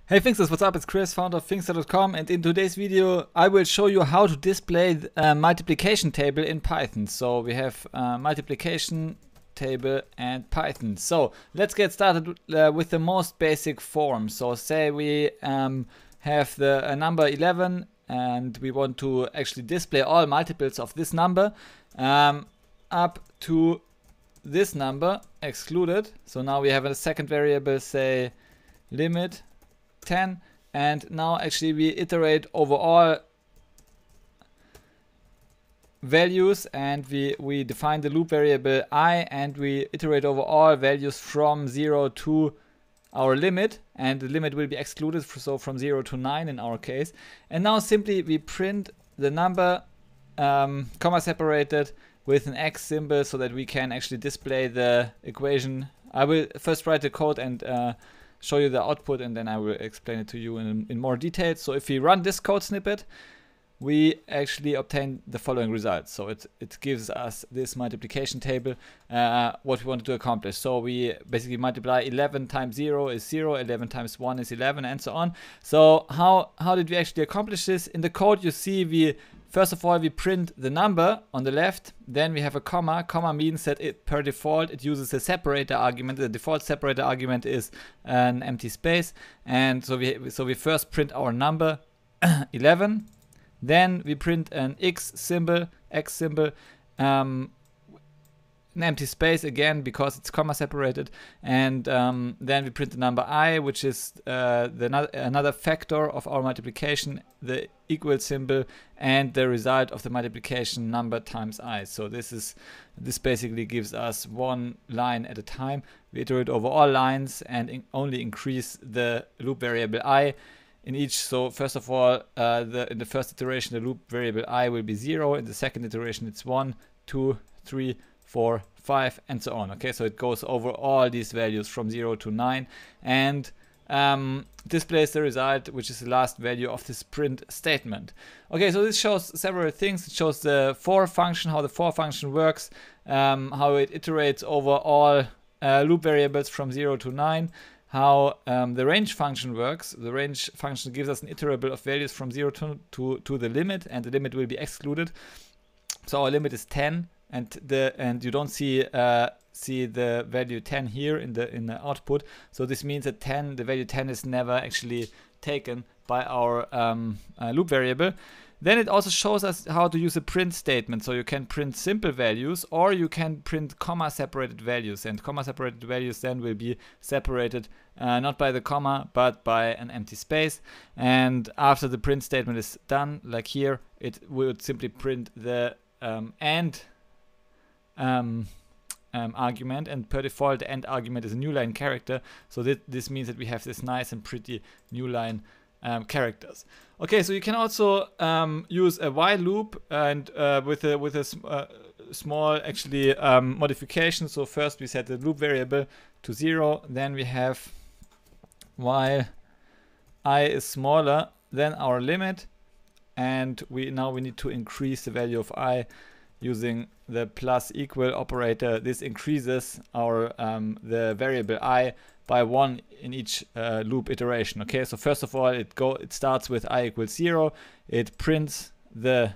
Hey Finxters, what's up? It's Chris, founder of Finxter.com, and in today's video I will show you how to display the multiplication table in Python. So we have multiplication table and Python. So let's get started with the most basic form. So say we have the number 11 and we want to actually display all multiples of this number up to this number excluded. So now we have a second variable, say limit 10, and now actually we iterate over all values, and we define the loop variable I, and we iterate over all values from 0 to our limit, and the limit will be excluded, so from 0 to 9 in our case. And now simply we print the number comma separated with an X symbol so that we can actually display the equation. I will first write the code and show you the output, and then I will explain it to you in more detail. So if we run this code snippet, we actually obtain the following results. So it gives us this multiplication table, what we wanted to accomplish. So we basically multiply 11 times 0 is 0, 11 times 1 is 11, and so on. So how did we actually accomplish this? In the code you see first of all, we print the number on the left, then we have a comma. Comma means that per default it uses a separator argument. The default separator argument is an empty space, and so we first print our number 11, then we print an X symbol, an empty space again because it's comma separated, and then we print the number I, which is another factor of our multiplication, the equal symbol, and the result of the multiplication number times I. So this basically gives us one line at a time. We iterate over all lines and only increase the loop variable I in each. So first of all, in the first iteration the loop variable I will be 0, in the second iteration it's 1, 2, 3, 4, 5, and so on. Okay, so it goes over all these values from 0 to 9 and displays the result, which is the last value of this print statement. Okay, so this shows several things. It shows the for function, how the for function works, how it iterates over all loop variables from 0 to 9, how the range function works. The range function gives us an iterable of values from 0 to the limit, and the limit will be excluded. So our limit is 10, and you don't see the value 10 here in the output. So this means that the value 10 is never actually taken by our loop variable. Then it also shows us how to use a print statement. So you can print simple values, or you can print comma separated values, and comma separated values then will be separated not by the comma but by an empty space. And after the print statement is done, like here, it would simply print the AND argument, and per default the AND argument is a new line character. So this means that we have this nice and pretty new line characters. Okay, so you can also use a while loop, and with a small actually modification. So first we set the loop variable to 0, then we have while I is smaller than our limit, and now we need to increase the value of I using the plus equal operator. This increases our the variable I by 1 in each loop iteration. Okay, so first of all it starts with I equals 0. It prints the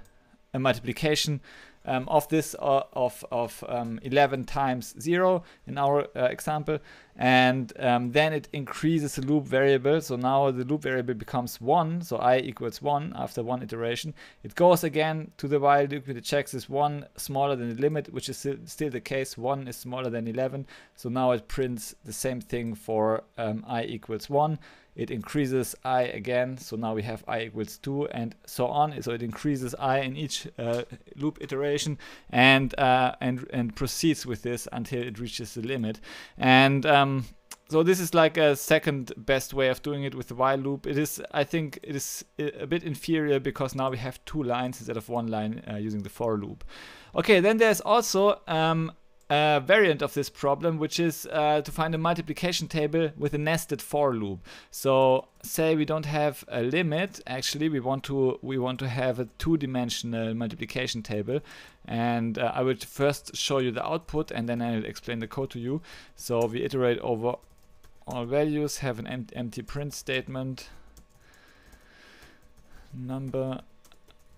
multiplication of this of 11 times 0 in our example, and then it increases the loop variable. So now the loop variable becomes 1, so I equals 1 after one iteration. It goes again to the while loop. It checks is 1 smaller than the limit, which is still the case. 1 is smaller than 11, so now it prints the same thing for I equals 1. It increases I again, so now we have I equals 2, and so on. So it increases I in each loop iteration, and proceeds with this until it reaches the limit. And so this is like a second best way of doing it with the while loop. I think it is a bit inferior because now we have 2 lines instead of 1 line using the for loop. Okay, then there's also a variant of this problem, which is to find a multiplication table with a nested for loop. So say we don't have a limit, actually we want to have a 2-dimensional multiplication table, and I will first show you the output and then I'll explain the code to you. So we iterate over all values, have an empty print statement, number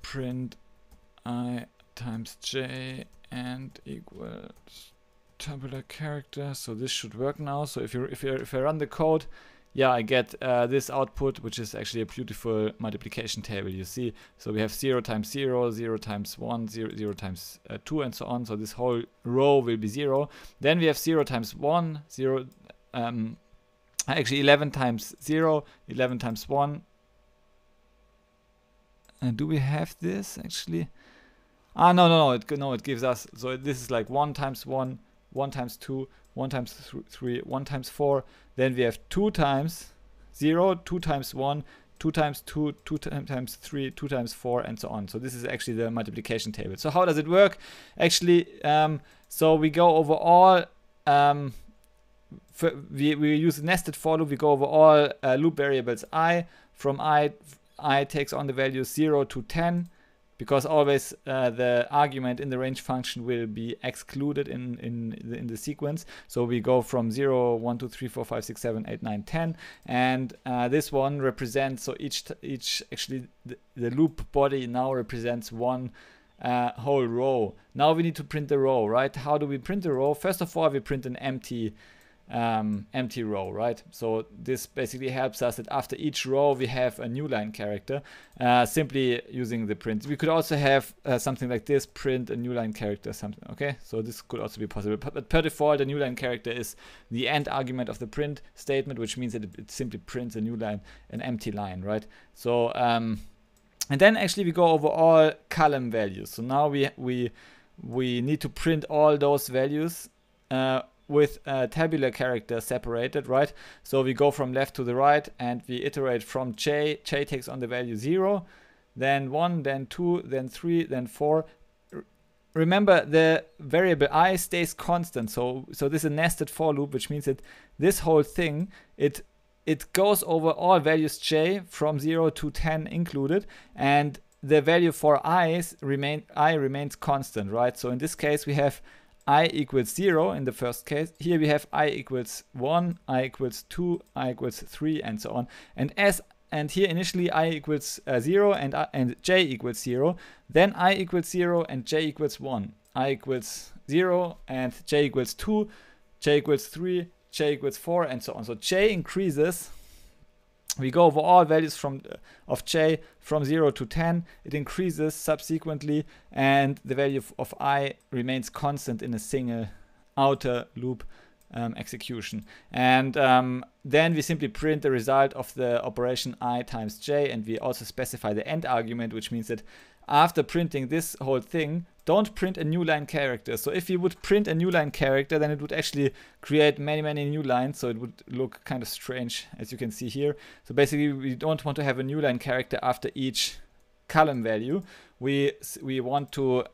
print I times j and equals tabular character. So this should work now. So if I run the code, yeah, I get this output, which is actually a beautiful multiplication table, you see. So we have 0 times 0, 0 times 1, 0 times 2, and so on. So this whole row will be 0. Then we have 0 times 1, 0, actually 11 times 0, 11 times 1. And do we have this actually? Ah, no, it gives us, so this is like 1 times 1, 1 times 2, 1 times 3, 1 times 4. Then we have 2 times 0, 2 times 1, 2 times 2, 2 times 3, 2 times 4, and so on. So this is actually the multiplication table. So how does it work? Actually, so we go over all, we use a nested for loop. We go over all loop variables I. From I takes on the values 0 to 10. Because always the argument in the range function will be excluded in the sequence. So we go from 0, 1, 2, 3, 4, 5, 6, 7, 8, 9, 10. And this one represents, so each actually the loop body now represents one whole row. Now we need to print the row, right? How do we print the row? First of all, we print an empty row, right? So this basically helps us that after each row we have a new line character, simply using the print. We could also have something like this, print a new line character, something. Okay, so this could also be possible, but per default the new line character is the end argument of the print statement, which means that it simply prints a new line, an empty line, right? So and then actually we go over all column values. So now we need to print all those values with a tabular character separated, right? So we go from left to the right and we iterate from j. J takes on the value 0, then 1, then 2, then 3, then 4. Remember, the variable I stays constant. So this is a nested for loop, which means that this whole thing, it goes over all values j from 0 to 10 included, and the value for I remains constant, right? So in this case we have I equals 0 in the first case. Here we have I equals 1, I equals 2, I equals 3, and so on. And here initially I equals 0 and j equals 0. Then I equals 0 and j equals 1. I equals 0 and j equals 2, j equals 3, j equals 4, and so on. So j increases. We go over all values of j from 0 to 10. It increases subsequently, and the value of I remains constant in a single outer loop execution. And then we simply print the result of the operation I times j, and we also specify the end argument, which means that after printing this whole thing, don't print a new line character. So if you would print a new line character, then it would actually create many new lines, so it would look kind of strange, as you can see here. So basically we don't want to have a new line character after each column value. We want to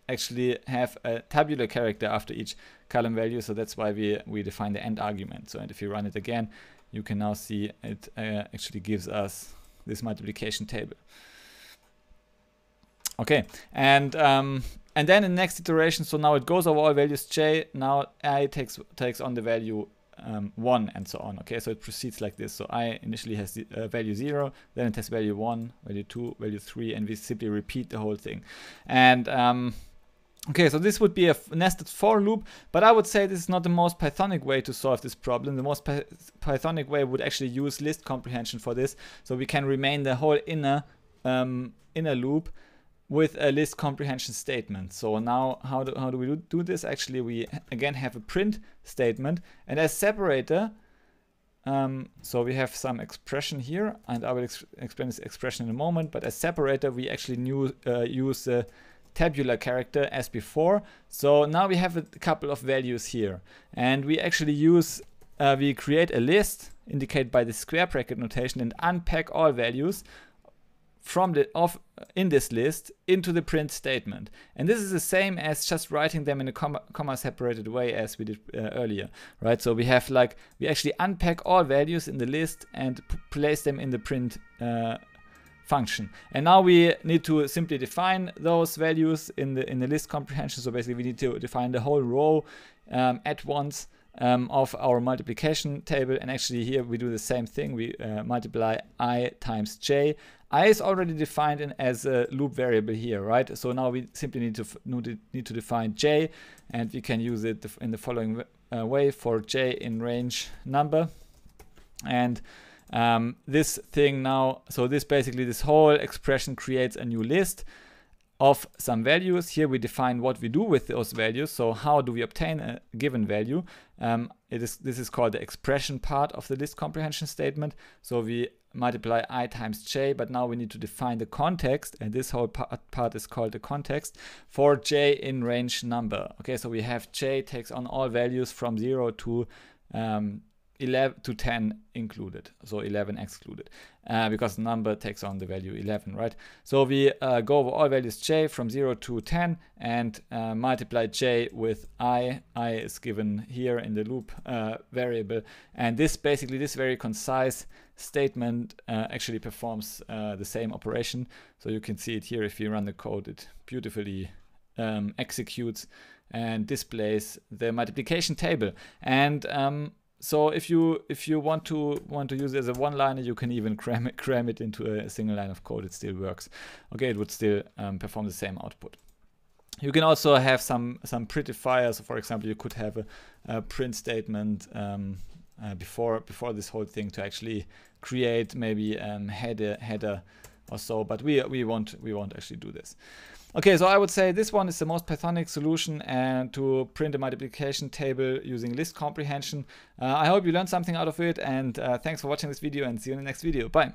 actually have a tabular character after each column value, so that's why we define the end argument. So, and if you run it again, you can now see it actually gives us this multiplication table. Okay, and then in the next iteration, so now it goes over all values j. Now I takes on the value 1, and so on. Okay, so it proceeds like this. So I initially has the value 0, then it has value 1, value 2, value 3, and we simply repeat the whole thing. And okay, so this would be a nested for loop, but I would say this is not the most Pythonic way to solve this problem. The most Pythonic way would actually use list comprehension for this, so we can remain the whole inner loop with a list comprehension statement. So now how do we do this? Actually, we again have a print statement, and as separator, so we have some expression here, and I will explain this expression in a moment, but as separator we actually use the tabular character as before. So now we have a couple of values here, and we actually use we create a list indicated by the square bracket notation and unpack all values from in this list into the print statement. And this is the same as just writing them in a comma separated way as we did earlier, right? So we have we actually unpack all values in the list and place them in the print function. And now we need to simply define those values in the list comprehension. So basically we need to define the whole row at once of our multiplication table, and actually here we do the same thing. We multiply I times j. I is already defined as a loop variable here, right? So now we simply need to define j, and we can use it in the following way for j in range number. And this thing now, so this basically, this whole expression creates a new list of some values. Here we define what we do with those values. So how do we obtain a given value? This is called the expression part of the list comprehension statement. So we multiply I times j, but now we need to define the context, and this whole part is called the context for j in range number. Okay, so we have j takes on all values from 0 to 11 to 10 included, so 11 excluded, because number takes on the value 11, right? So we go over all values j from 0 to 10 and multiply j with I. I is given here in the loop variable, and this basically, this very concise statement actually performs the same operation. So you can see it here. If you run the code, it beautifully executes and displays the multiplication table. And so if you want to use it as a one-liner, you can even cram it into a single line of code. It still works. Okay, it would still perform the same output. You can also have some prettifiers. So for example, you could have a print statement before this whole thing to actually create maybe header or so. But we won't actually do this. Okay, so I would say this one is the most Pythonic solution and to print a multiplication table using list comprehension. I hope you learned something out of it, and thanks for watching this video, and see you in the next video. Bye.